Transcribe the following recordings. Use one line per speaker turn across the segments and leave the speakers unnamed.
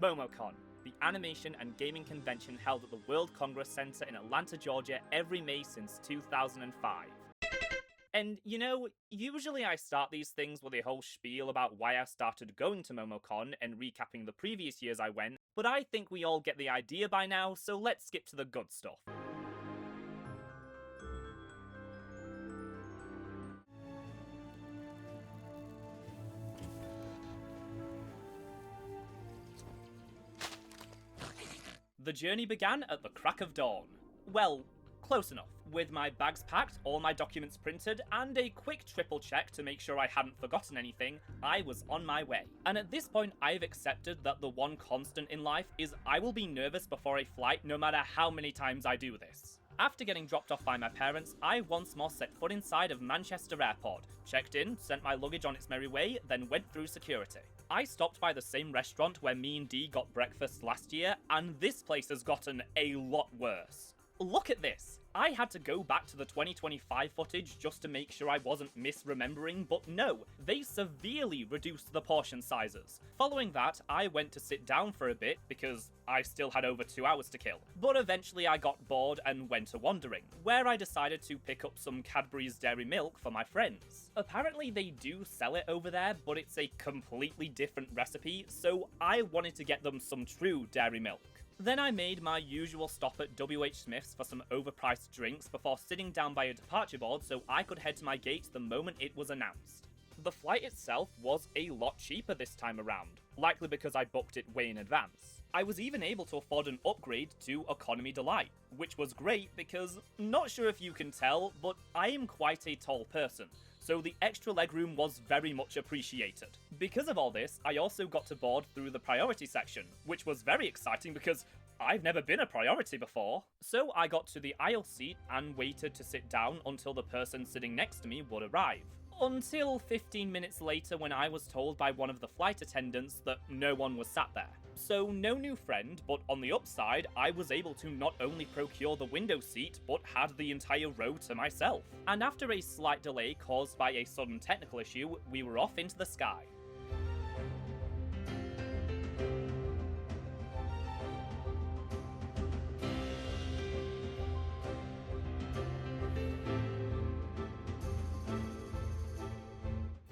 Momocon, the animation and gaming convention held at the World Congress Center in Atlanta, Georgia every May since 2005. And you know, usually I start these things with a whole spiel about why I started going to Momocon and recapping the previous years I went, but I think we all get the idea by now, so let's skip to the good stuff. The journey began at the crack of dawn. Well, close enough. With my bags packed, all my documents printed, and a quick triple check to make sure I hadn't forgotten anything, I was on my way. And at this point, I've accepted that the one constant in life is I will be nervous before a flight no matter how many times I do this. After getting dropped off by my parents, I once more set foot inside of Manchester Airport, checked in, sent my luggage on its merry way, then went through security. I stopped by the same restaurant where me and Dee got breakfast last year, and this place has gotten a lot worse. Look at this! I had to go back to the 2025 footage just to make sure I wasn't misremembering, but no, they severely reduced the portion sizes. Following that, I went to sit down for a bit because I still had over 2 hours to kill. But eventually I got bored and went a wandering, where I decided to pick up some Cadbury's Dairy Milk for my friends. Apparently they do sell it over there, but it's a completely different recipe, so I wanted to get them some true dairy milk. Then I made my usual stop at WH Smith's for some overpriced drinks before sitting down by a departure board so I could head to my gate the moment it was announced. The flight itself was a lot cheaper this time around, likely because I booked it way in advance. I was even able to afford an upgrade to Economy Delight, which was great because, not sure if you can tell, but I am quite a tall person, so the extra legroom was very much appreciated. Because of all this, I also got to board through the priority section, which was very exciting because I've never been a priority before. So I got to the aisle seat and waited to sit down until the person sitting next to me would arrive. Until 15 minutes later when I was told by one of the flight attendants that no one was sat there. So no new friend, but on the upside, I was able to not only procure the window seat, but had the entire row to myself. And after a slight delay caused by a sudden technical issue, we were off into the sky.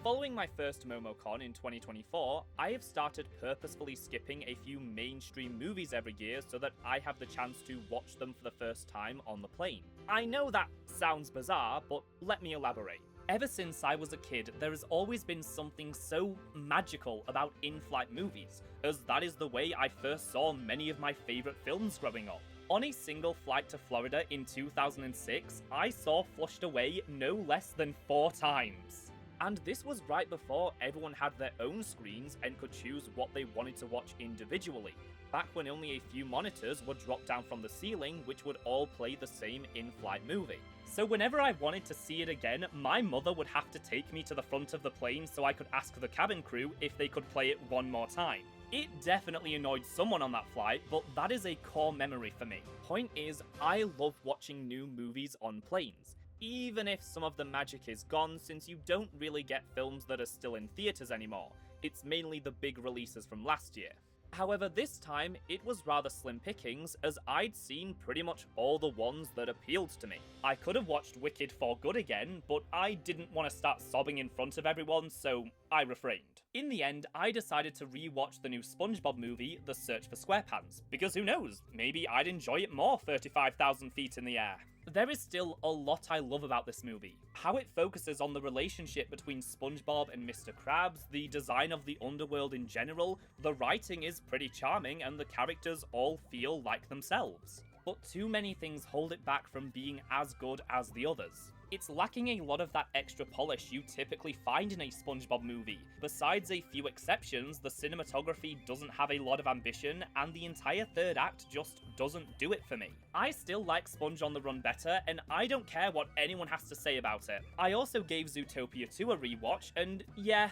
Following my first Momocon in 2024, I have started purposefully skipping a few mainstream movies every year so that I have the chance to watch them for the first time on the plane. I know that sounds bizarre, but let me elaborate. Ever since I was a kid, there has always been something so magical about in-flight movies, as that is the way I first saw many of my favourite films growing up. On a single flight to Florida in 2006, I saw Flushed Away no less than 4 times. And this was right before everyone had their own screens and could choose what they wanted to watch individually, back when only a few monitors would drop down from the ceiling which would all play the same in-flight movie. So whenever I wanted to see it again, my mother would have to take me to the front of the plane so I could ask the cabin crew if they could play it one more time. It definitely annoyed someone on that flight, but that is a core memory for me. Point is, I love watching new movies on planes. Even if some of the magic is gone since you don't really get films that are still in theatres anymore. It's mainly the big releases from last year. However, this time, it was rather slim pickings as I'd seen pretty much all the ones that appealed to me. I could have watched Wicked for good again, but I didn't want to start sobbing in front of everyone, so I refrained. In the end, I decided to re-watch the new SpongeBob movie, The Search for SquarePants, because who knows, maybe I'd enjoy it more 35,000 feet in the air. There is still a lot I love about this movie. How it focuses on the relationship between SpongeBob and Mr. Krabs, the design of the underworld in general, the writing is pretty charming and the characters all feel like themselves. But too many things hold it back from being as good as the others. It's lacking a lot of that extra polish you typically find in a SpongeBob movie. Besides a few exceptions, the cinematography doesn't have a lot of ambition, and the entire third act just doesn't do it for me. I still like Sponge on the Run better, and I don't care what anyone has to say about it. I also gave Zootopia 2 a rewatch, and yeah,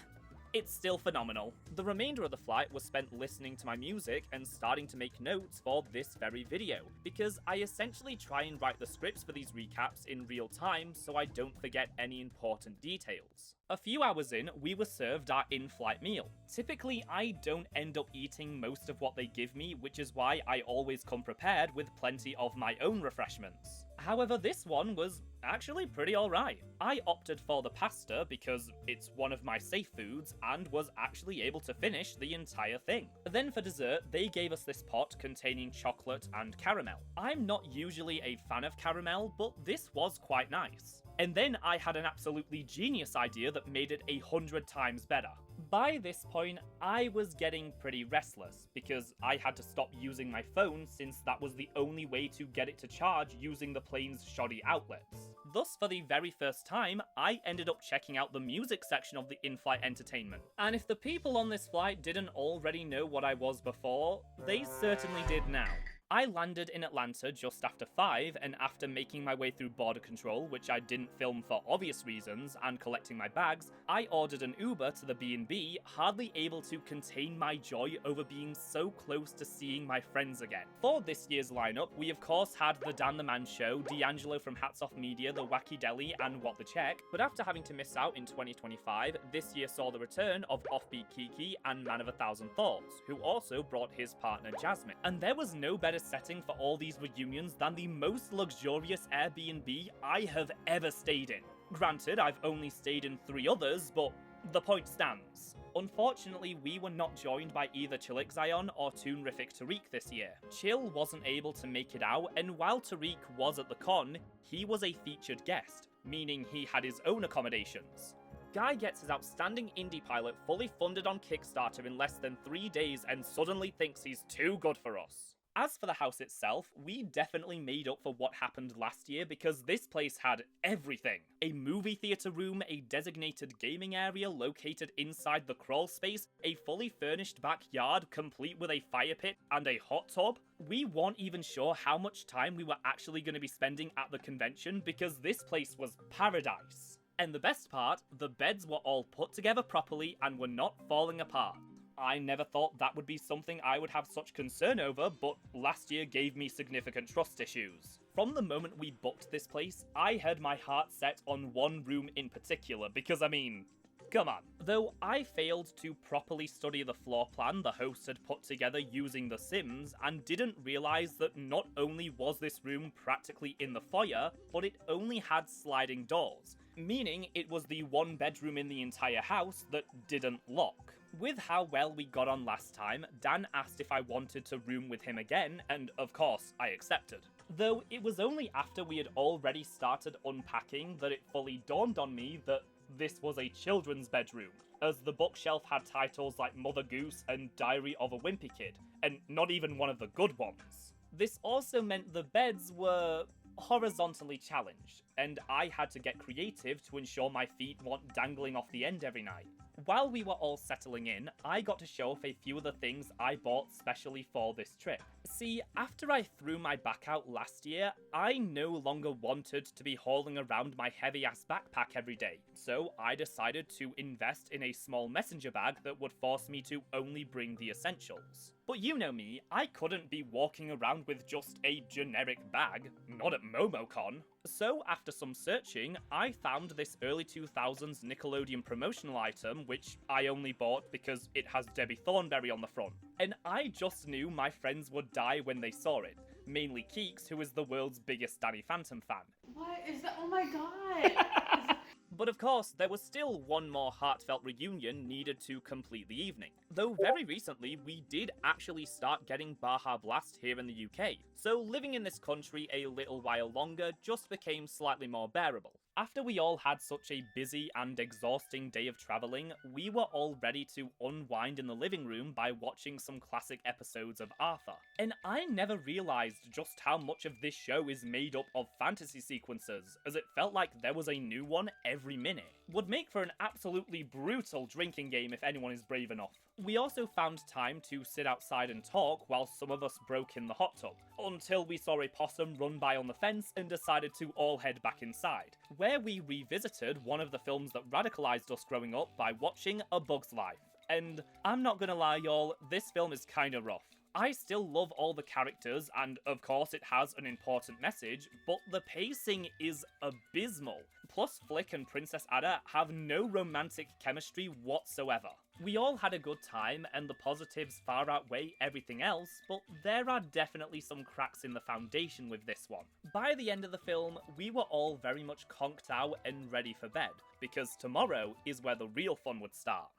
it's still phenomenal. The remainder of the flight was spent listening to my music and starting to make notes for this very video, because I essentially try and write the scripts for these recaps in real time so I don't forget any important details. A few hours in, we were served our in-flight meal. Typically, I don't end up eating most of what they give me, which is why I always come prepared with plenty of my own refreshments. However, this one was actually pretty alright. I opted for the pasta because it's one of my safe foods and was actually able to finish the entire thing. Then for dessert, they gave us this pot containing chocolate and caramel. I'm not usually a fan of caramel, but this was quite nice. And then I had an absolutely genius idea that made it 100 times better. By this point, I was getting pretty restless, because I had to stop using my phone since that was the only way to get it to charge using the plane's shoddy outlets. Thus, for the very first time, I ended up checking out the music section of the in-flight entertainment. And if the people on this flight didn't already know what I was before, they certainly did now. I landed in Atlanta just after 5, and after making my way through border control, which I didn't film for obvious reasons, and collecting my bags, I ordered an Uber to the B&B, hardly able to contain my joy over being so close to seeing my friends again. For this year's lineup, we of course had The Dan the Man Show, D'Angelo from Hats Off Media, The Wacky Deli, and What the Check, but after having to miss out in 2025, this year saw the return of Offbeat Kiki and Man of a Thousand Thoughts, who also brought his partner Jasmine. And there was no better setting for all these reunions than the most luxurious Airbnb I have ever stayed in. Granted, I've only stayed in 3 others, but the point stands. Unfortunately, we were not joined by either Chilik Zion or Toonrific Tariq this year. Chill wasn't able to make it out, and while Tariq was at the con, he was a featured guest, meaning he had his own accommodations. Guy gets his outstanding indie pilot fully funded on Kickstarter in less than 3 days and suddenly thinks he's too good for us. As for the house itself, we definitely made up for what happened last year because this place had everything. A movie theater room, a designated gaming area located inside the crawl space, a fully furnished backyard complete with a fire pit and a hot tub. We weren't even sure how much time we were actually going to be spending at the convention because this place was paradise. And the best part, the beds were all put together properly and were not falling apart. I never thought that would be something I would have such concern over, but last year gave me significant trust issues. From the moment we booked this place, I had my heart set on one room in particular, because I mean, come on. Though I failed to properly study the floor plan the host had put together using The Sims, and didn't realise that not only was this room practically in the foyer, but it only had sliding doors, meaning it was the one bedroom in the entire house that didn't lock. With how well we got on last time, Dan asked if I wanted to room with him again, and of course, I accepted. Though it was only after we had already started unpacking that it fully dawned on me that this was a children's bedroom, as the bookshelf had titles like Mother Goose and Diary of a Wimpy Kid, and not even one of the good ones. This also meant the beds were horizontally challenged, and I had to get creative to ensure my feet weren't dangling off the end every night. While we were all settling in, I got to show off a few of the things I bought specially for this trip. See, after I threw my back out last year, I no longer wanted to be hauling around my heavy-ass backpack every day, so I decided to invest in a small messenger bag that would force me to only bring the essentials. But you know me, I couldn't be walking around with just a generic bag, not at Momocon. So after some searching, I found this early 2000s Nickelodeon promotional item, which I only bought because it has Debbie Thornberry on the front. And I just knew my friends would die when they saw it. Mainly Keeks, who is the world's biggest Danny Phantom fan.
What is that? Oh my god!
But of course, there was still one more heartfelt reunion needed to complete the evening. Though very recently, we did actually start getting Baja Blast here in the UK, so living in this country a little while longer just became slightly more bearable. After we all had such a busy and exhausting day of travelling, we were all ready to unwind in the living room by watching some classic episodes of Arthur. And I never realised just how much of this show is made up of fantasy sequences, as it felt like there was a new one every minute. Would make for an absolutely brutal drinking game if anyone is brave enough. We also found time to sit outside and talk while some of us broke in the hot tub, until we saw a possum run by on the fence and decided to all head back inside, where we revisited one of the films that radicalized us growing up by watching A Bug's Life. And I'm not gonna lie y'all, this film is kinda rough. I still love all the characters, and of course it has an important message, but the pacing is abysmal. Plus Flick and Princess Ada have no romantic chemistry whatsoever. We all had a good time, and the positives far outweigh everything else, but there are definitely some cracks in the foundation with this one. By the end of the film, we were all very much conked out and ready for bed, because tomorrow is where the real fun would start.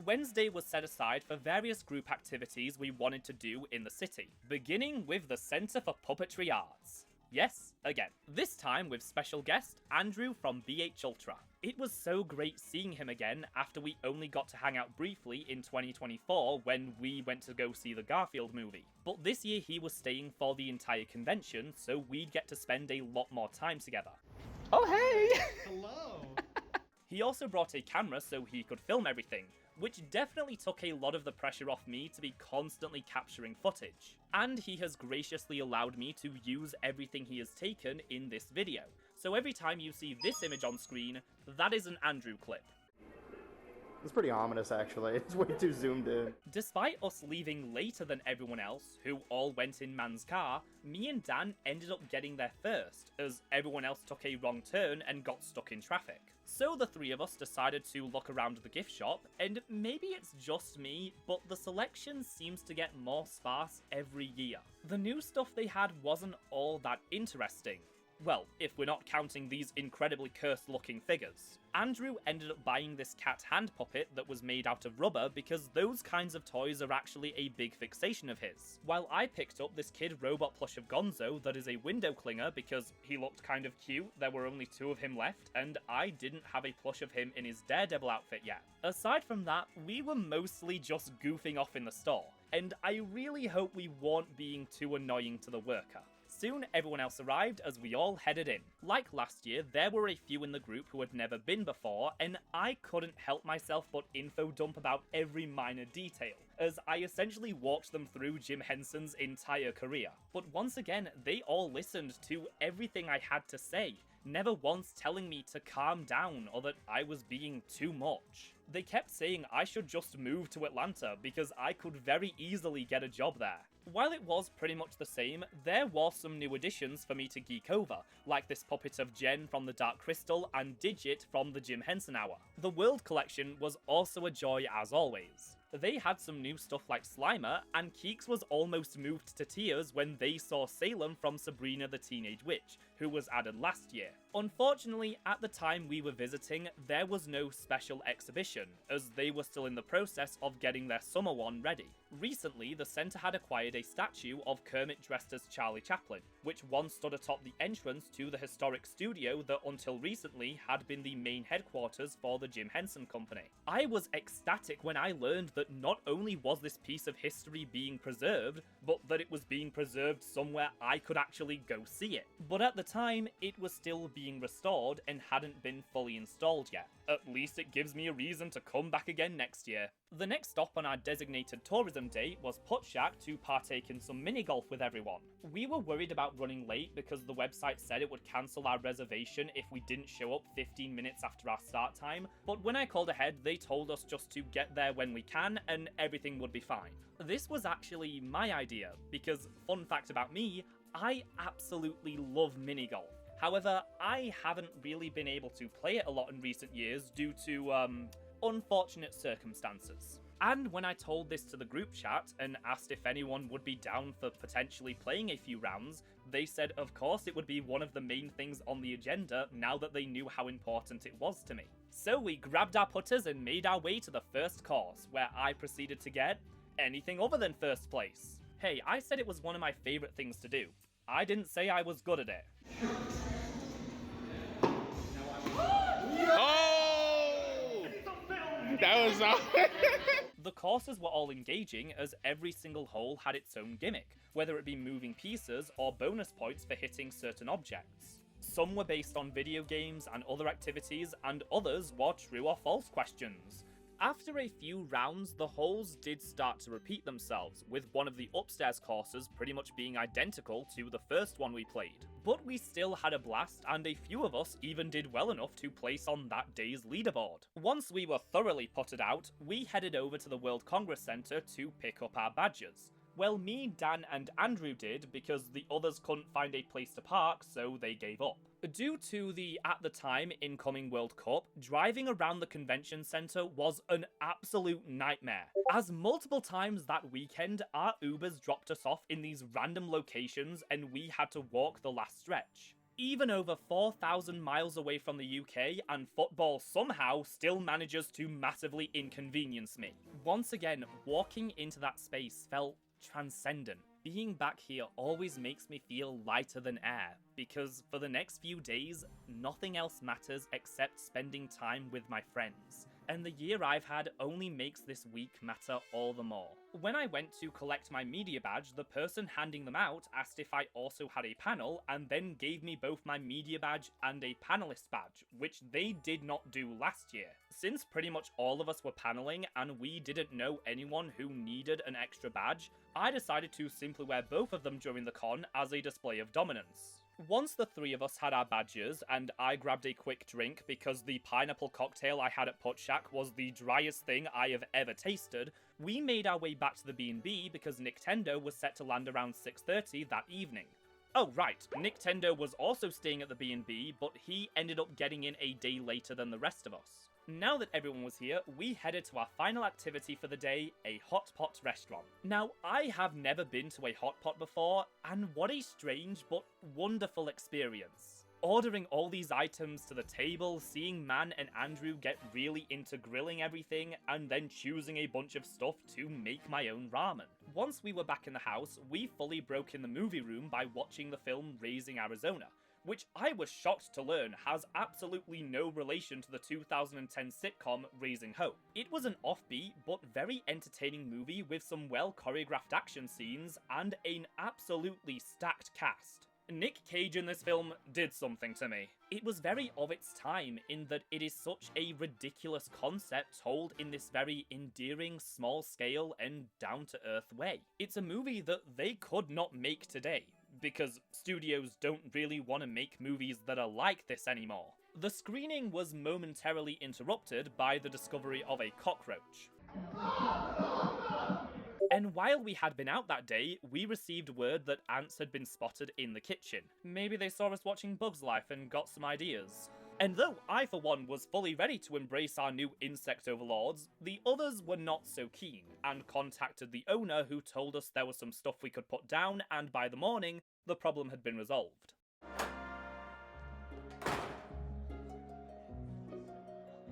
Wednesday was set aside for various group activities we wanted to do in the city, beginning with the Centre for Puppetry Arts. Yes, again. This time with special guest Andrew from BH Ultra. It was so great seeing him again after we only got to hang out briefly in 2024 when we went to go see the Garfield movie. But this year he was staying for the entire convention, so we'd get to spend a lot more time together.
Oh hey!
Hello!
He also brought a camera so he could film everything, which definitely took a lot of the pressure off me to be constantly capturing footage. And he has graciously allowed me to use everything he has taken in this video. So every time you see this image on screen, that is an Andrew clip.
It's pretty ominous, actually. It's way too zoomed in.
Despite us leaving later than everyone else, who all went in Man's car, me and Dan ended up getting there first, as everyone else took a wrong turn and got stuck in traffic. So the three of us decided to look around the gift shop, and maybe it's just me, but the selection seems to get more sparse every year. The new stuff they had wasn't all that interesting. Well, if we're not counting these incredibly cursed looking figures. Andrew ended up buying this cat hand puppet that was made out of rubber because those kinds of toys are actually a big fixation of his. While I picked up this kid robot plush of Gonzo that is a window clinger because he looked kind of cute, there were only 2 of him left, and I didn't have a plush of him in his Daredevil outfit yet. Aside from that, we were mostly just goofing off in the store, and I really hope we weren't being too annoying to the worker. Soon everyone else arrived as we all headed in. Like last year, there were a few in the group who had never been before, and I couldn't help myself but info dump about every minor detail, as I essentially walked them through Jim Henson's entire career. But once again, they all listened to everything I had to say, never once telling me to calm down or that I was being too much. They kept saying I should just move to Atlanta because I could very easily get a job there. While it was pretty much the same, there was some new additions for me to geek over, like this puppet of Jen from the Dark Crystal and Digit from the Jim Henson Hour. The World Collection was also a joy as always. They had some new stuff like Slimer, and Keeks was almost moved to tears when they saw Salem from Sabrina the Teenage Witch, who was added last year. Unfortunately, at the time we were visiting, there was no special exhibition, as they were still in the process of getting their summer one ready. Recently, the centre had acquired a statue of Kermit dressed as Charlie Chaplin, which once stood atop the entrance to the historic studio that until recently had been the main headquarters for the Jim Henson Company. I was ecstatic when I learned that not only was this piece of history being preserved, but that it was being preserved somewhere I could actually go see it. But at the time, it was still being restored and hadn't been fully installed yet. At least it gives me a reason to come back again next year. The next stop on our designated tourism day was Putt Shack to partake in some mini golf with everyone. We were worried about running late because the website said it would cancel our reservation if we didn't show up 15 minutes after our start time, but when I called ahead they told us just to get there when we can and everything would be fine. This was actually my idea, because fun fact about me, I absolutely love mini golf. However, I haven't really been able to play it a lot in recent years due to, unfortunate circumstances. And when I told this to the group chat and asked if anyone would be down for potentially playing a few rounds, they said of course it would be one of the main things on the agenda now that they knew how important it was to me. So we grabbed our putters and made our way to the first course, where I proceeded to get anything other than first place. Hey, I said it was one of my favourite things to do. I didn't say I was good at it.
Oh! That was
The courses were all engaging as every single hole had its own gimmick, whether it be moving pieces or bonus points for hitting certain objects. Some were based on video games and other activities, and others were true or false questions. After a few rounds, the holes did start to repeat themselves, with one of the upstairs courses pretty much being identical to the first one we played. But we still had a blast, and a few of us even did well enough to place on that day's leaderboard. Once we were thoroughly putted out, we headed over to the World Congress Centre to pick up our badges. Well, me, Dan, and Andrew did, because the others couldn't find a place to park, so they gave up. Due to the, at the time, incoming World Cup, driving around the convention centre was an absolute nightmare, as multiple times that weekend, our Ubers dropped us off in these random locations and we had to walk the last stretch. Even over 4,000 miles away from the UK, and football somehow still manages to massively inconvenience me. Once again, walking into that space felt transcendent. Being back here always makes me feel lighter than air, because for the next few days, nothing else matters except spending time with my friends. And the year I've had only makes this week matter all the more. When I went to collect my media badge, the person handing them out asked if I also had a panel, and then gave me both my media badge and a panelist badge, which they did not do last year. Since pretty much all of us were paneling, and we didn't know anyone who needed an extra badge, I decided to simply wear both of them during the con as a display of dominance. Once the three of us had our badges, and I grabbed a quick drink because the pineapple cocktail I had at Put Shack was the driest thing I have ever tasted, we made our way back to the B&B because Nintendo was set to land around 6:30 that evening. Oh right, Nintendo was also staying at the B&B, but he ended up getting in a day later than the rest of us. Now that everyone was here, we headed to our final activity for the day, a hot pot restaurant. Now, I have never been to a hot pot before, and what a strange but wonderful experience. Ordering all these items to the table, seeing Man and Andrew get really into grilling everything, and then choosing a bunch of stuff to make my own ramen. Once we were back in the house, we fully broke in the movie room by watching the film Raising Arizona, which I was shocked to learn has absolutely no relation to the 2010 sitcom Raising Hope. It was an offbeat but very entertaining movie with some well choreographed action scenes and an absolutely stacked cast. Nick Cage in this film did something to me. It was very of its time in that it is such a ridiculous concept told in this very endearing, small scale and down-to-earth way. It's a movie that they could not make today, because studios don't really want to make movies that are like this anymore. The screening was momentarily interrupted by the discovery of a cockroach. And while we had been out that day, we received word that ants had been spotted in the kitchen. Maybe they saw us watching Bug's Life and got some ideas. And though I for one was fully ready to embrace our new insect overlords, the others were not so keen, and contacted the owner who told us there was some stuff we could put down, and by the morning, the problem had been resolved.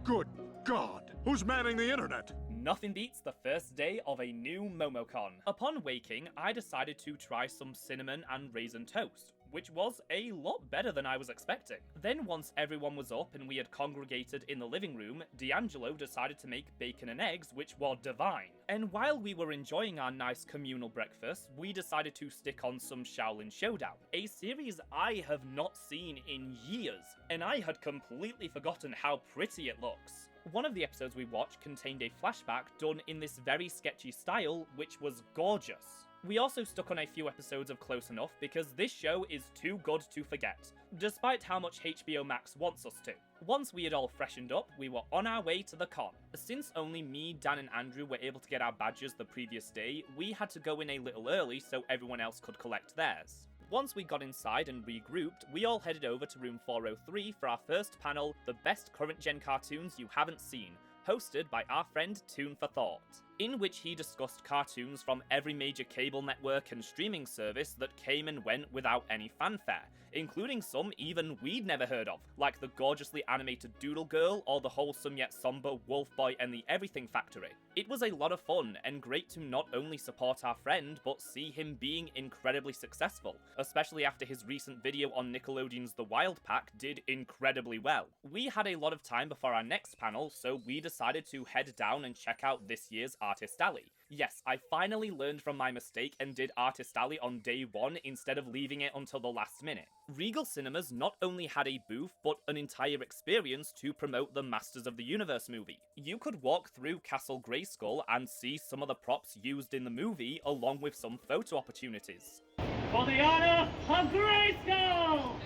Good God! Who's manning the internet?
Nothing beats the first day of a new Momocon. Upon waking, I decided to try some cinnamon and raisin toast, which was a lot better than I was expecting. Then once everyone was up and we had congregated in the living room, D'Angelo decided to make bacon and eggs, which were divine. And while we were enjoying our nice communal breakfast, we decided to stick on some Shaolin Showdown, a series I have not seen in years, and I had completely forgotten how pretty it looks. One of the episodes we watched contained a flashback done in this very sketchy style, which was gorgeous. We also stuck on a few episodes of Close Enough because this show is too good to forget, despite how much HBO Max wants us to. Once we had all freshened up, we were on our way to the con. Since only me, Dan and Andrew were able to get our badges the previous day, we had to go in a little early so everyone else could collect theirs. Once we got inside and regrouped, we all headed over to room 403 for our first panel, The Best Current Gen Cartoons You Haven't Seen, hosted by our friend Toon for Thought, in which he discussed cartoons from every major cable network and streaming service that came and went without any fanfare, including some even we'd never heard of, like the gorgeously animated Doodle Girl or the wholesome yet somber Wolf Boy and the Everything Factory. It was a lot of fun and great to not only support our friend, but see him being incredibly successful, especially after his recent video on Nickelodeon's The Wild Pack did incredibly well. We had a lot of time before our next panel, so we decided to head down and check out this year's Artist Alley. Yes, I finally learned from my mistake and did Artist Alley on day one instead of leaving it until the last minute. Regal Cinemas not only had a booth, but an entire experience to promote the Masters of the Universe movie. You could walk through Castle Grayskull and see some of the props used in the movie, along with some photo opportunities.
For the honor of Grayskull!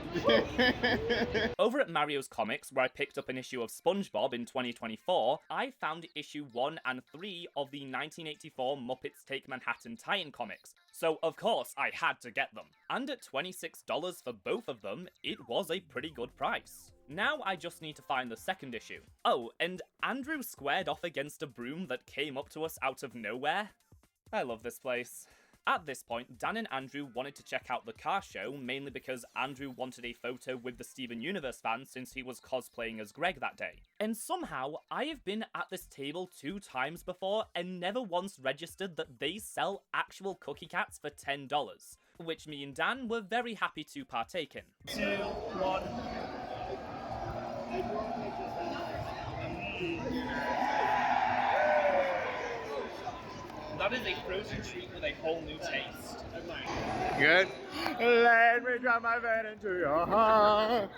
Over at Mario's Comics, where I picked up an issue of SpongeBob in 2024, I found issue 1 and 3 of the 1984 Muppets Take Manhattan tie-in comics, so of course I had to get them. And at $26 for both of them, it was a pretty good price. Now I just need to find the second issue. Oh, and Andrew squared off against a broom that came up to us out of nowhere. I love this place. At this point, Dan and Andrew wanted to check out the car show, mainly because Andrew wanted a photo with the Steven Universe fan since he was cosplaying as Greg that day. And somehow, I have been at this table 2 times before and never once registered that they sell actual cookie cats for $10, which me and Dan were very happy to partake in.
2, 1.
That is a frozen treat with a whole new taste.
Good.
Let me drop my van into your heart.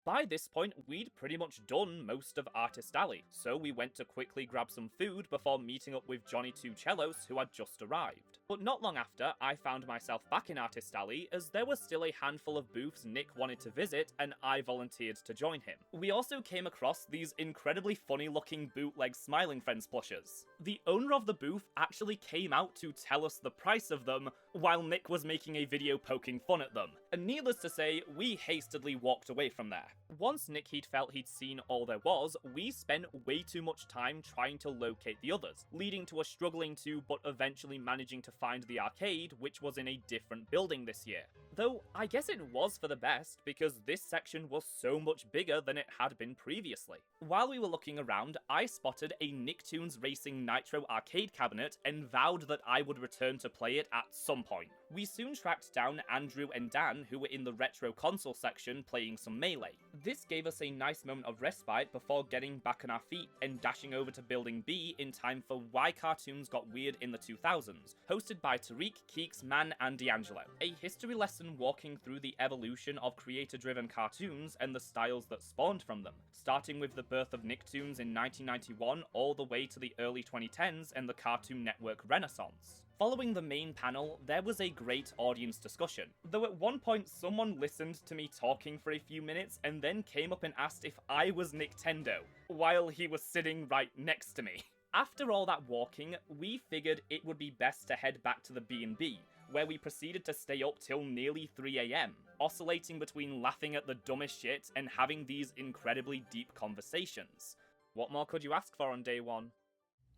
By this point, we'd pretty much done most of Artist Alley, so we went to quickly grab some food before meeting up with Johnny Two Cellos, who had just arrived. But not long after, I found myself back in Artist Alley, as there was still a handful of booths Nick wanted to visit, and I volunteered to join him. We also came across these incredibly funny-looking bootleg Smiling Friends plushes. The owner of the booth actually came out to tell us the price of them, while Nick was making a video poking fun at them. And needless to say, we hastily walked away from there. Once Nick felt he'd seen all there was, we spent way too much time trying to locate the others, leading to us struggling to, but eventually managing to find the arcade, which was in a different building this year. Though, I guess it was for the best, because this section was so much bigger than it had been previously. While we were looking around, I spotted a Nicktoons Racing Nitro arcade cabinet and vowed that I would return to play it at some point. We soon tracked down Andrew and Dan, who were in the retro console section playing some Melee. This gave us a nice moment of respite before getting back on our feet and dashing over to Building B in time for Why Cartoons Got Weird in the 2000s, hosted by Tariq, Keeks, Man, and D'Angelo. A history lesson walking through the evolution of creator-driven cartoons and the styles that spawned from them, starting with the birth of Nicktoons in 1991 all the way to the early 2010s and the Cartoon Network renaissance. Following the main panel, there was a great audience discussion, though at one point someone listened to me talking for a few minutes and then came up and asked if I was Nintendo, while he was sitting right next to me. After all that walking, we figured it would be best to head back to the B&B, where we proceeded to stay up till nearly 3 AM, oscillating between laughing at the dumbest shit and having these incredibly deep conversations. What more could you ask for on day one?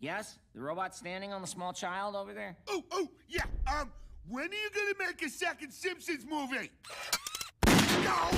Yes? The robot standing on the small child over there?
Oh, yeah. When are you gonna make a second Simpsons movie? No!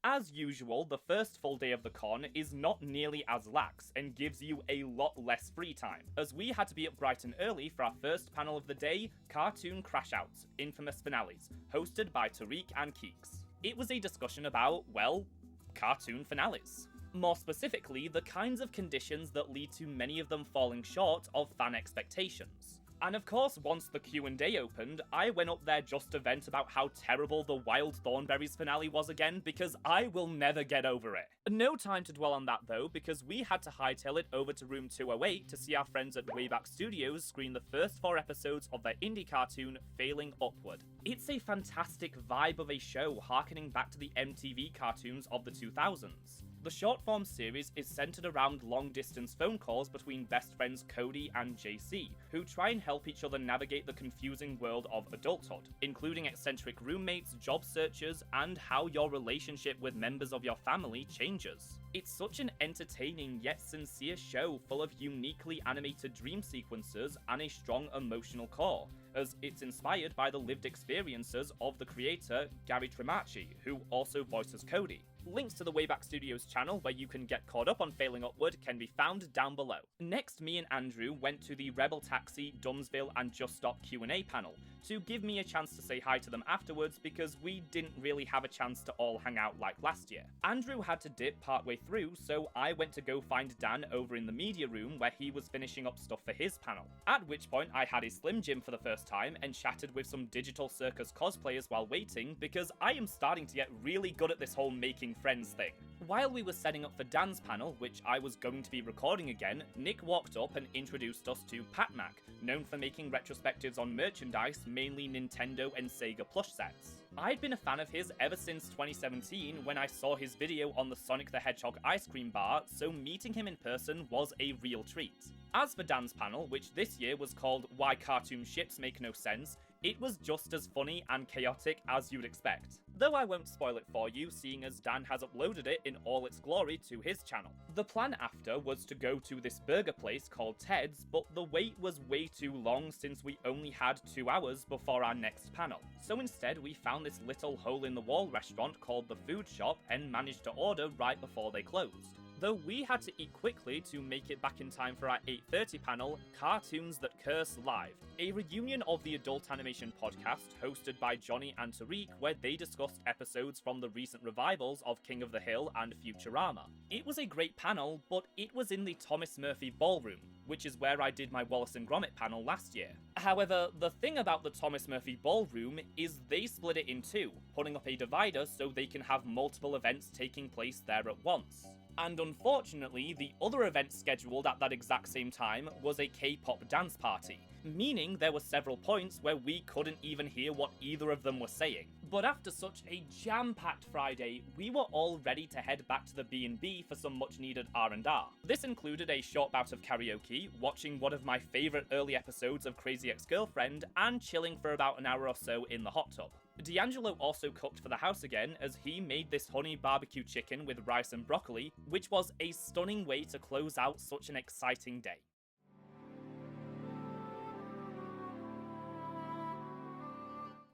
As usual, the first full day of the con is not nearly as lax and gives you a lot less free time, as we had to be up bright and early for our first panel of the day, Cartoon Crash-Outs, Infamous Finales, hosted by Tariq and Keeks. It was a discussion about, well, cartoon finales. More specifically, the kinds of conditions that lead to many of them falling short of fan expectations. And of course, once the Q&A opened, I went up there just to vent about how terrible the Wild Thornberrys finale was again, because I will never get over it. No time to dwell on that though, because we had to hightail it over to room 208 to see our friends at Wayback Studios screen the first 4 episodes of their indie cartoon, Failing Upward. It's a fantastic vibe of a show harkening back to the MTV cartoons of the 2000s. The short-form series is centered around long-distance phone calls between best friends Cody and JC, who try and help each other navigate the confusing world of adulthood, including eccentric roommates, job searches, and how your relationship with members of your family changes. It's such an entertaining yet sincere show full of uniquely animated dream sequences and a strong emotional core, as it's inspired by the lived experiences of the creator, Gary Tremaci, who also voices Cody. Links to the Wayback Studios channel where you can get caught up on Failing Upward can be found down below. Next, me and Andrew went to the Rebel Taxi, Dumbsville and Just Stop Q&A panel to give me a chance to say hi to them afterwards because we didn't really have a chance to all hang out like last year. Andrew had to dip partway through, so I went to go find Dan over in the media room where he was finishing up stuff for his panel. At which point I had a Slim Jim for the first time and chatted with some Digital Circus cosplayers while waiting because I am starting to get really good at this whole making friends thing. While we were setting up for Dan's panel, which I was going to be recording again, Nick walked up and introduced us to Pat Mac, known for making retrospectives on merchandise, mainly Nintendo and Sega plush sets. I'd been a fan of his ever since 2017 when I saw his video on the Sonic the Hedgehog ice cream bar, so meeting him in person was a real treat. As for Dan's panel, which this year was called Why Cartoon Ships Make No Sense, it was just as funny and chaotic as you'd expect. Though I won't spoil it for you, seeing as Dan has uploaded it in all its glory to his channel. The plan after was to go to this burger place called Ted's, but the wait was way too long since we only had 2 hours before our next panel. So instead we found this little hole-in-the-wall restaurant called The Food Shop and managed to order right before they closed. Though we had to eat quickly to make it back in time for our 8:30 panel, Cartoons That Curse Live, a reunion of the adult animation podcast hosted by Johnny and Tariq, where they discussed episodes from the recent revivals of King of the Hill and Futurama. It was a great panel, but it was in the Thomas Murphy Ballroom, which is where I did my Wallace and Gromit panel last year. However, the thing about the Thomas Murphy Ballroom is they split it in two, putting up a divider so they can have multiple events taking place there at once. And unfortunately, the other event scheduled at that exact same time was a K-pop dance party, meaning there were several points where we couldn't even hear what either of them were saying. But after such a jam-packed Friday, we were all ready to head back to the B&B for some much-needed R&R. This included a short bout of karaoke, watching one of my favourite early episodes of Crazy Ex-Girlfriend, and chilling for about an hour or so in the hot tub. D'Angelo also cooked for the house again, as he made this honey barbecue chicken with rice and broccoli, which was a stunning way to close out such an exciting day.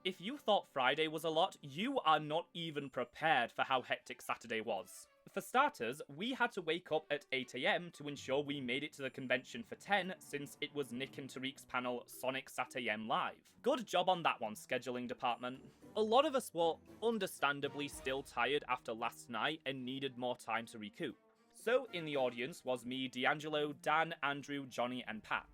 If you thought Friday was a lot, you are not even prepared for how hectic Saturday was. For starters, we had to wake up at 8 AM to ensure we made it to the convention for 10, since it was Nick and Tariq's panel Sonic Sat AM Live. Good job on that one, scheduling department. A lot of us were understandably still tired after last night and needed more time to recoup. So in the audience was me, D'Angelo, Dan, Andrew, Johnny and Pat.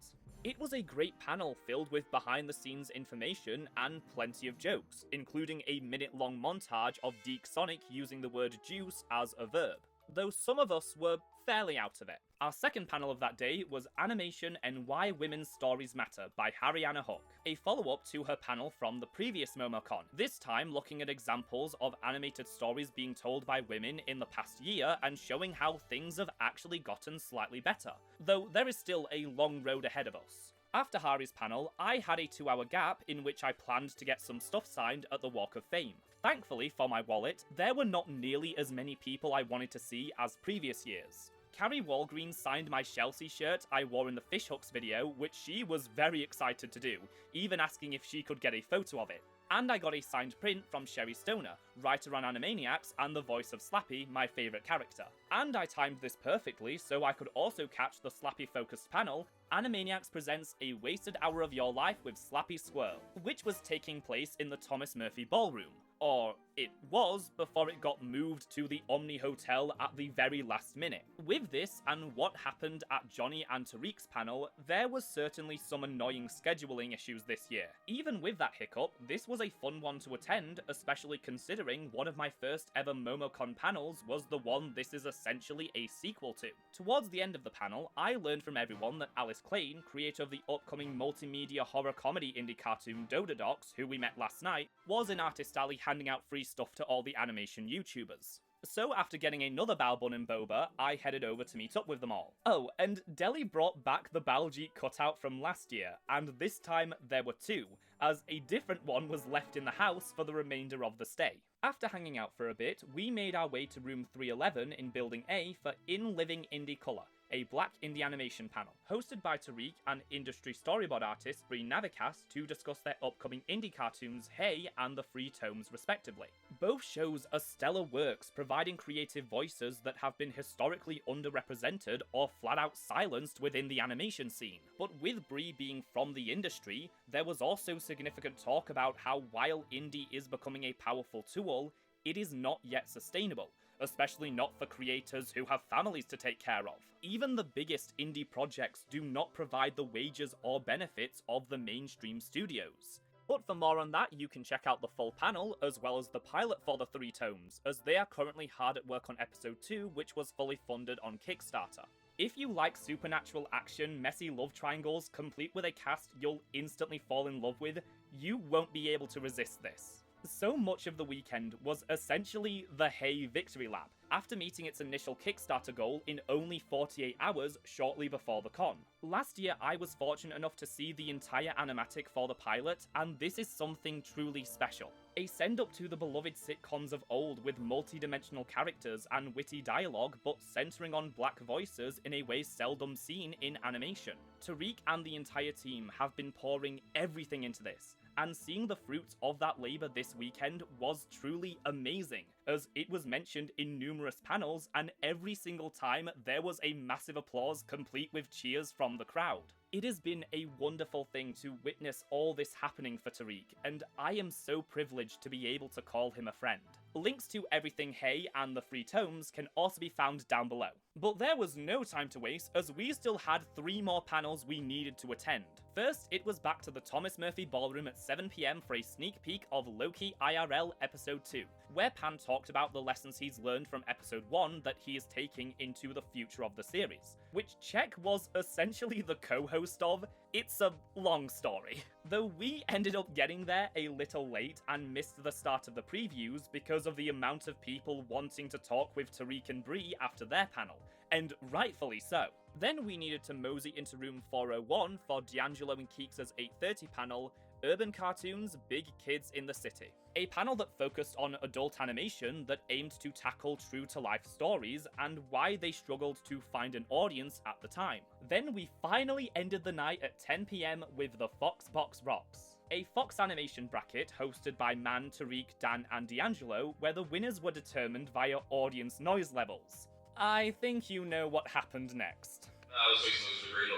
It was a great panel filled with behind-the-scenes information and plenty of jokes, including a minute-long montage of Deke Sonic using the word juice as a verb, though some of us were fairly out of it. Our second panel of that day was Animation and Why Women's Stories Matter by Harriana Hook, a follow-up to her panel from the previous Momocon, this time looking at examples of animated stories being told by women in the past year and showing how things have actually gotten slightly better, though there is still a long road ahead of us. After Hari's panel, I had a 2-hour gap in which I planned to get some stuff signed at the Walk of Fame. Thankfully for my wallet, there were not nearly as many people I wanted to see as previous years. Carrie Walgreen signed my Chelsea shirt I wore in the Fishhooks video, which she was very excited to do, even asking if she could get a photo of it. And I got a signed print from Sherry Stoner, writer on Animaniacs and the voice of Slappy, my favourite character. And I timed this perfectly so I could also catch the Slappy-focused panel, Animaniacs presents A Wasted Hour of Your Life with Slappy Squirrel, which was taking place in the Thomas Murphy Ballroom. Or it was, before it got moved to the Omni Hotel at the very last minute. With this, and what happened at Johnny and Tariq's panel, there was certainly some annoying scheduling issues this year. Even with that hiccup, this was a fun one to attend, especially considering one of my first ever Momocon panels was the one this is essentially a sequel to. Towards the end of the panel, I learned from everyone that Alice Klein, creator of the upcoming multimedia horror comedy indie cartoon Dododox, who we met last night, was in Artist Alley handing out free stuff to all the animation YouTubers. So after getting another Balbun and Boba, I headed over to meet up with them all. Oh, and Deli brought back the Baljeet cutout from last year, and this time there were two, as a different one was left in the house for the remainder of the stay. After hanging out for a bit, we made our way to room 311 in Building A for In Living Indie Color, a black indie animation panel, hosted by Tariq and industry storyboard artist Bree Navikas to discuss their upcoming indie cartoons Hey and the Free Tomes respectively. Both shows are stellar works providing creative voices that have been historically underrepresented or flat out silenced within the animation scene. But with Bree being from the industry, there was also significant talk about how while indie is becoming a powerful tool, it is not yet sustainable, especially not for creators who have families to take care of. Even the biggest indie projects do not provide the wages or benefits of the mainstream studios. But for more on that, you can check out the full panel, as well as the pilot for the 3 tomes, as they are currently hard at work on episode 2, which was fully funded on Kickstarter. If you like supernatural action, messy love triangles, complete with a cast you'll instantly fall in love with, you won't be able to resist this. So much of the weekend was essentially the Hey Victory Lap, after meeting its initial Kickstarter goal in only 48 hours shortly before the con. Last year, I was fortunate enough to see the entire animatic for the pilot, and this is something truly special. A send-up to the beloved sitcoms of old with multi-dimensional characters and witty dialogue, but centering on black voices in a way seldom seen in animation. Tariq and the entire team have been pouring everything into this, and seeing the fruits of that labour this weekend was truly amazing, as it was mentioned in numerous panels, and every single time there was a massive applause complete with cheers from the crowd. It has been a wonderful thing to witness all this happening for Tariq, and I am so privileged to be able to call him a friend. Links to everything Hey and the 3 tomes can also be found down below. But there was no time to waste, as we still had 3 more panels we needed to attend. First, it was back to the Thomas Murphy Ballroom at 7 PM for a sneak peek of Loki IRL Episode 2, where Pan talked about the lessons he's learned from Episode 1 that he is taking into the future of the series, which Czech was essentially the co-host of. It's a long story. Though we ended up getting there a little late and missed the start of the previews because of the amount of people wanting to talk with Tariq and Bree after their panel, and rightfully so. Then we needed to mosey into room 401 for D'Angelo and Keeks' 8:30 panel, Urban Cartoons, Big Kids in the City. A panel that focused on adult animation that aimed to tackle true-to-life stories and why they struggled to find an audience at the time. Then we finally ended the night at 10 PM with the Fox Box Rocks, a Fox animation bracket hosted by Man, Tariq, Dan, and D'Angelo, where the winners were determined via audience noise levels. I think you know what happened next.
I was fixing those to great.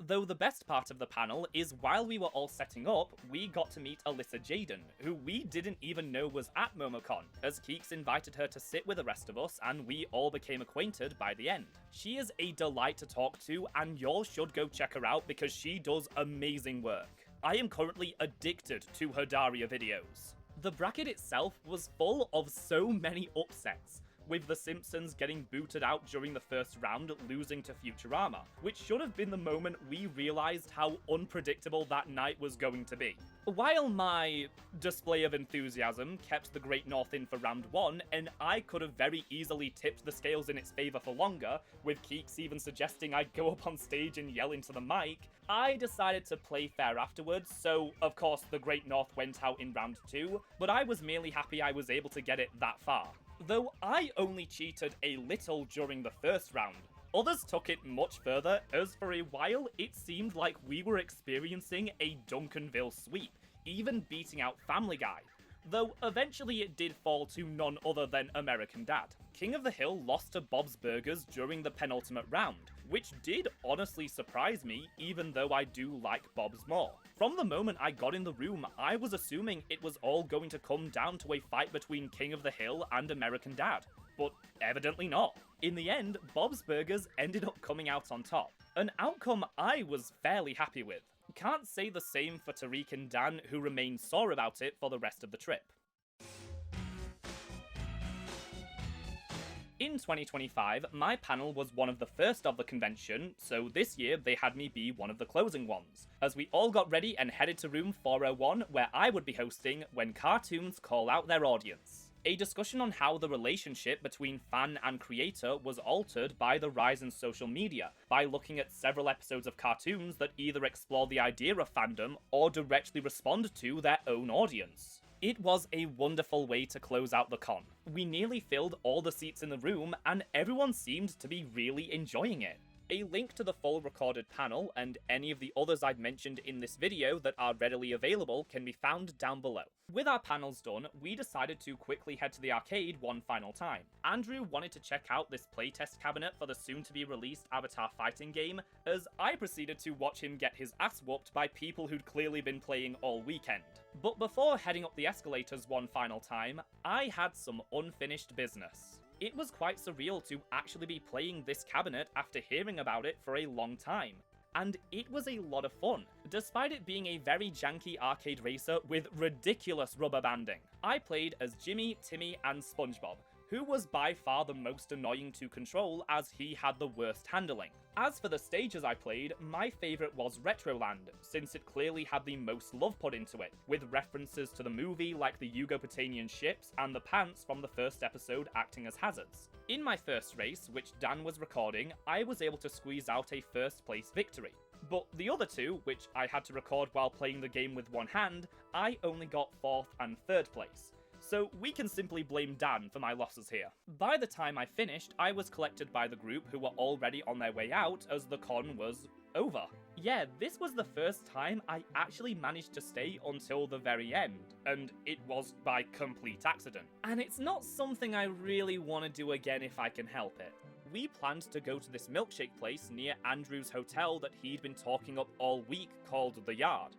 Though the best part of the panel is while we were all setting up, we got to meet Alyssa Jaden, who we didn't even know was at Momocon, as Keeks invited her to sit with the rest of us and we all became acquainted by the end. She is a delight to talk to, and y'all should go check her out because she does amazing work. I am currently addicted to her Daria videos. The bracket itself was full of so many upsets, with The Simpsons getting booted out during the first round, losing to Futurama, which should have been the moment we realised how unpredictable that night was going to be. While my display of enthusiasm kept the Great North in for round 1, and I could have very easily tipped the scales in its favour for longer, with Keeks even suggesting I'd go up on stage and yell into the mic, I decided to play fair afterwards, so of course the Great North went out in round 2, but I was merely happy I was able to get it that far. Though I only cheated a little during the first round. Others took it much further, as for a while it seemed like we were experiencing a Duncanville sweep, even beating out Family Guy. Though eventually it did fall to none other than American Dad. King of the Hill lost to Bob's Burgers during the penultimate round, which did honestly surprise me, even though I do like Bob's more. From the moment I got in the room, I was assuming it was all going to come down to a fight between King of the Hill and American Dad, but evidently not. In the end, Bob's Burgers ended up coming out on top, an outcome I was fairly happy with. Can't say the same for Tariq and Dan, who remained sore about it for the rest of the trip. In 2025, my panel was one of the first of the convention, so this year they had me be one of the closing ones, as we all got ready and headed to room 401, where I would be hosting When Cartoons Call Out Their Audience. A discussion on how the relationship between fan and creator was altered by the rise in social media, by looking at several episodes of cartoons that either explore the idea of fandom or directly respond to their own audience. It was a wonderful way to close out the con. We nearly filled all the seats in the room and everyone seemed to be really enjoying it. A link to the full recorded panel and any of the others I've mentioned in this video that are readily available can be found down below. With our panels done, we decided to quickly head to the arcade one final time. Andrew wanted to check out this playtest cabinet for the soon-to-be released Avatar fighting game, as I proceeded to watch him get his ass whooped by people who'd clearly been playing all weekend. But before heading up the escalators one final time, I had some unfinished business. It was quite surreal to actually be playing this cabinet after hearing about it for a long time. And it was a lot of fun, despite it being a very janky arcade racer with ridiculous rubber banding. I played as Jimmy, Timmy, and SpongeBob, who was by far the most annoying to control as he had the worst handling. As for the stages I played, my favourite was Retroland, since it clearly had the most love put into it, with references to the movie like the Yugo-Patanian ships and the pants from the first episode acting as hazards. In my first race, which Dan was recording, I was able to squeeze out a first place victory. But the other two, which I had to record while playing the game with one hand, I only got 4th and 3rd place. So we can simply blame Dan for my losses here. By the time I finished, I was collected by the group who were already on their way out as the con was over. Yeah, this was the first time I actually managed to stay until the very end, and it was by complete accident. And it's not something I really want to do again if I can help it. We planned to go to this milkshake place near Andrew's hotel that he'd been talking up all week called The Yard.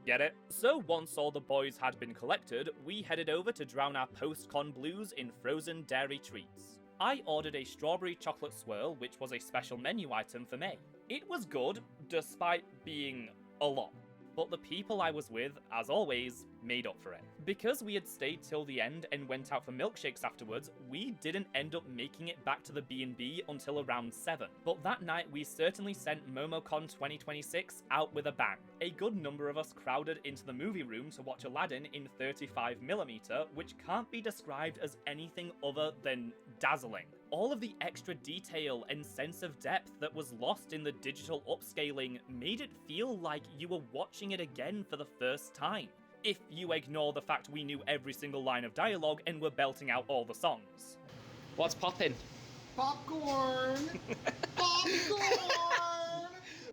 Get it? So once all the boys had been collected, we headed over to drown our post-con blues in frozen dairy treats. I ordered a strawberry chocolate swirl, which was a special menu item for May. It was good, despite being a lot. But the people I was with, as always, made up for it. Because we had stayed till the end and went out for milkshakes afterwards, we didn't end up making it back to the B&B until around 7. But that night we certainly sent Momocon 2026 out with a bang. A good number of us crowded into the movie room to watch Aladdin in 35mm, which can't be described as anything other than dazzling. All of the extra detail and sense of depth that was lost in the digital upscaling made it feel like you were watching it again for the first time. If you ignore the fact we knew every single line of dialogue and were belting out all the songs.
What's poppin'?
Popcorn! Popcorn!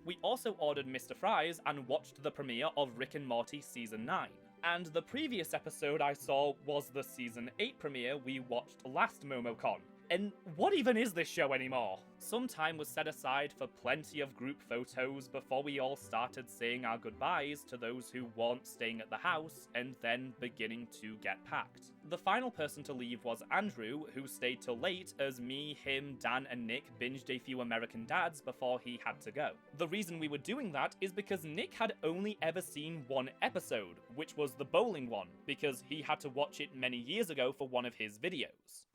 We also ordered Mr. Fries and watched the premiere of Rick and Morty Season 9. And the previous episode I saw was the Season 8 premiere we watched last Momocon. And what even is this show anymore? Some time was set aside for plenty of group photos before we all started saying our goodbyes to those who weren't staying at the house and then beginning to get packed. The final person to leave was Andrew, who stayed till late as me, him, Dan and Nick binged a few American Dads before he had to go. The reason we were doing that is because Nick had only ever seen one episode, which was the bowling one, because he had to watch it many years ago for one of his videos.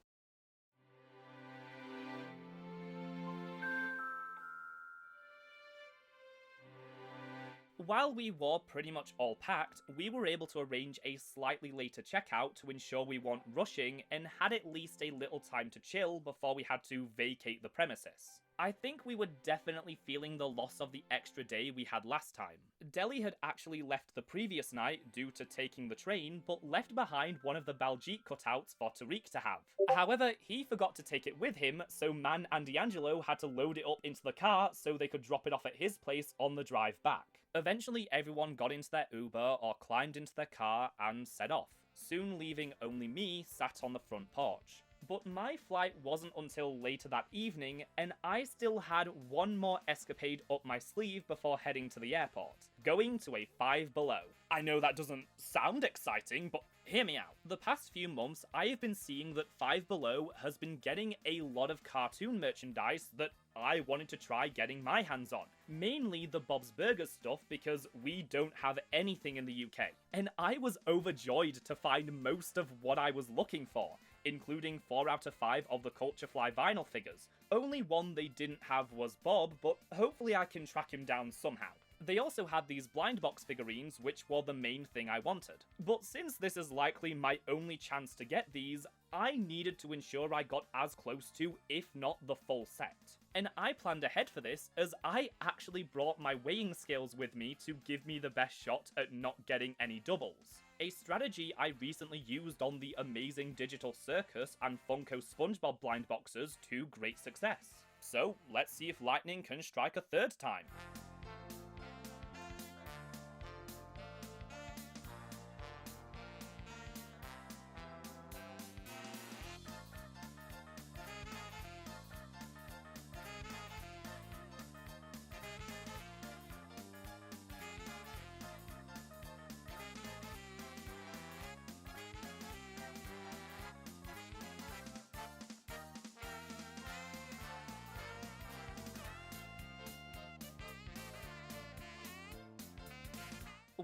While we were pretty much all packed, we were able to arrange a slightly later checkout to ensure we weren't rushing and had at least a little time to chill before we had to vacate the premises. I think we were definitely feeling the loss of the extra day we had last time. Deli had actually left the previous night due to taking the train, but left behind one of the Baljeet cutouts for Tariq to have. However, he forgot to take it with him, so Man and D'Angelo had to load it up into the car so they could drop it off at his place on the drive back. Eventually, everyone got into their Uber or climbed into their car and set off, soon leaving only me sat on the front porch. But my flight wasn't until later that evening, and I still had one more escapade up my sleeve before heading to the airport, going to a Five Below. I know that doesn't sound exciting, but hear me out. The past few months, I have been seeing that Five Below has been getting a lot of cartoon merchandise that I wanted to try getting my hands on. Mainly the Bob's Burgers stuff because we don't have anything in the UK. And I was overjoyed to find most of what I was looking for, including 4 out of 5 of the Culture Fly vinyl figures. Only one they didn't have was Bob, but hopefully I can track him down somehow. They also had these blind box figurines, which were the main thing I wanted. But since this is likely my only chance to get these, I needed to ensure I got as close to, if not the full set. And I planned ahead for this, as I actually brought my weighing scales with me to give me the best shot at not getting any doubles. A strategy I recently used on the amazing Digital Circus and Funko SpongeBob blind boxes to great success. So let's see if lightning can strike a third time.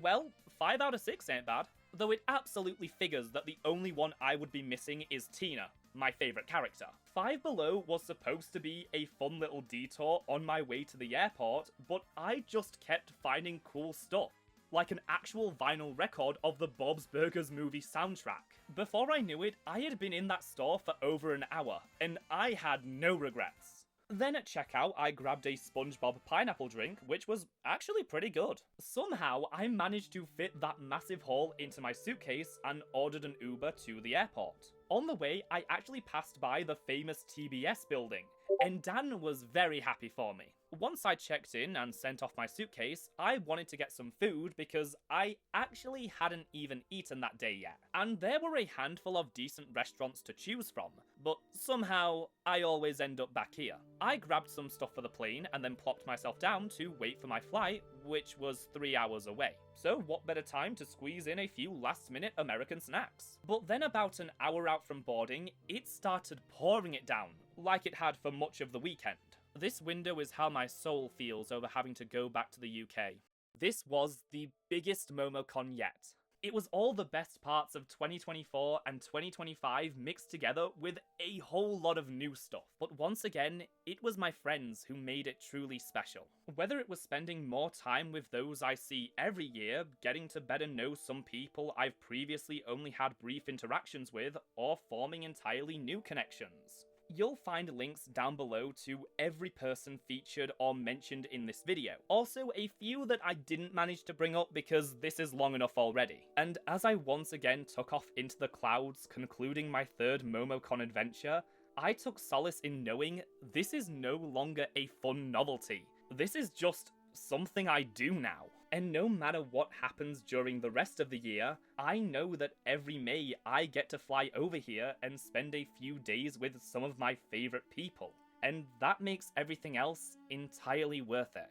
Well, 5 out of 6 ain't bad. Though it absolutely figures that the only one I would be missing is Tina, my favourite character. 5 Below was supposed to be a fun little detour on my way to the airport, but I just kept finding cool stuff, like an actual vinyl record of the Bob's Burgers movie soundtrack. Before I knew it, I had been in that store for over an hour, and I had no regrets. Then at checkout, I grabbed a SpongeBob pineapple drink, which was actually pretty good. Somehow, I managed to fit that massive haul into my suitcase and ordered an Uber to the airport. On the way, I actually passed by the famous TBS building, and Dan was very happy for me. Once I checked in and sent off my suitcase, I wanted to get some food because I actually hadn't even eaten that day yet. And there were a handful of decent restaurants to choose from, but somehow I always end up back here. I grabbed some stuff for the plane and then plopped myself down to wait for my flight, which was 3 hours away. So what better time to squeeze in a few last-minute American snacks? But then about an hour out from boarding, it started pouring it down, like it had for much of the weekend. This window is how my soul feels over having to go back to the UK. This was the biggest Momocon yet. It was all the best parts of 2024 and 2025 mixed together with a whole lot of new stuff. But once again, it was my friends who made it truly special. Whether it was spending more time with those I see every year, getting to better know some people I've previously only had brief interactions with, or forming entirely new connections. You'll find links down below to every person featured or mentioned in this video. Also, a few that I didn't manage to bring up because this is long enough already. And as I once again took off into the clouds, concluding my third Momocon adventure, I took solace in knowing this is no longer a fun novelty. This is just something I do now. And no matter what happens during the rest of the year, I know that every May I get to fly over here and spend a few days with some of my favourite people. And that makes everything else entirely worth it.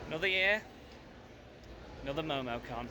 Another year, another Momocon.